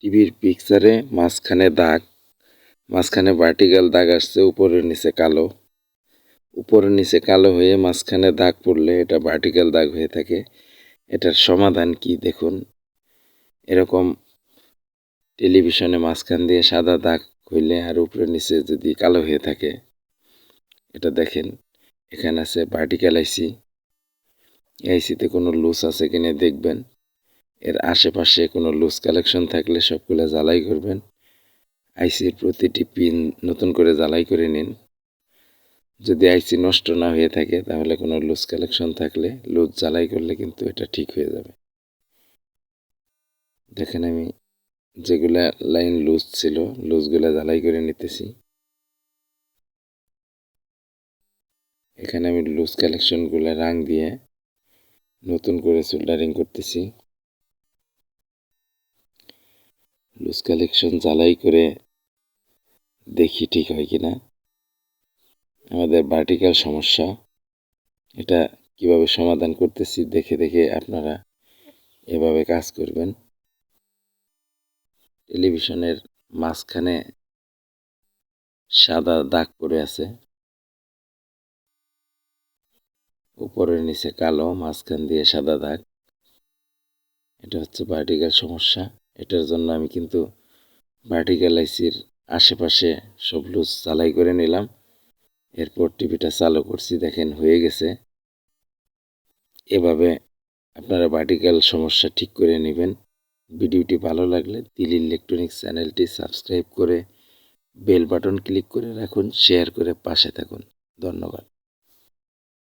টিভির পিকচারে মাঝখানে ভার্টিক্যাল দাগ আসছে, উপরের নিচে কালো। উপরের নিচে কালো হয়ে মাঝখানে দাগ পড়লে এটা ভার্টিক্যাল দাগ হয়ে থাকে। এটার সমাধান কি দেখুন। এরকম টেলিভিশনে মাঝখান দিয়ে সাদা দাগ হইলে আর উপরে নিচে যদি কালো হয়ে থাকে, এটা দেখেন এখানে আছে ভার্টিক্যাল আইসি। আইসিতে কোনো লুজ আছে কিনা দেখবেন। এর আশেপাশে কোনো লুজ কালেকশন থাকলে সবগুলো জ্বালাই করবেন। আইসির প্রতিটি পিন নতুন করে জ্বালাই করে নিন। যদি আইসি নষ্ট না হয়ে থাকে তাহলে কোনো লুজ কালেকশন থাকলে লুজ জ্বালাই করলে কিন্তু এটা ঠিক হয়ে যাবে। দেখেন আমি যেগুলা লাইন লুজ ছিল লুজগুলা জ্বালাই করে নিতেছি। এখানে আমি লুজ কালেকশনগুলো রাং দিয়ে নতুন করে সোল্ডারিং করতেছি। লুজ কালেকশন জ্বালাই করে দেখি ঠিক হয় কিনা। আমাদের ভার্টিক্যাল সমস্যা, এটা কিভাবে সমাধান করতেছি দেখে দেখে আপনারা এভাবে কাজ করবেন। টেলিভিশনের মাঝখানে সাদা দাগ পড়ে আছে, উপরের নিচে কালো, মাঝখান দিয়ে সাদা দাগ। এটা হচ্ছে ভার্টিক্যাল সমস্যা। এটার জন্য আমি কিন্তু ভার্টিক্যাল আইসির আশেপাশে সব লুজ জ্বালাই করে নিলাম। এরপর টিভিটা চালু করছি, দেখেন হয়ে গেছে। এভাবে আপনারা ভার্টিক্যাল সমস্যা ঠিক করে নেবেন। ভিডিওটি ভালো লাগলে দিল ইলেকট্রনিক্স চ্যানেলটি সাবস্ক্রাইব করে বেল বাটন ক্লিক করে রাখুন, শেয়ার করে পাশে থাকুন। ধন্যবাদ।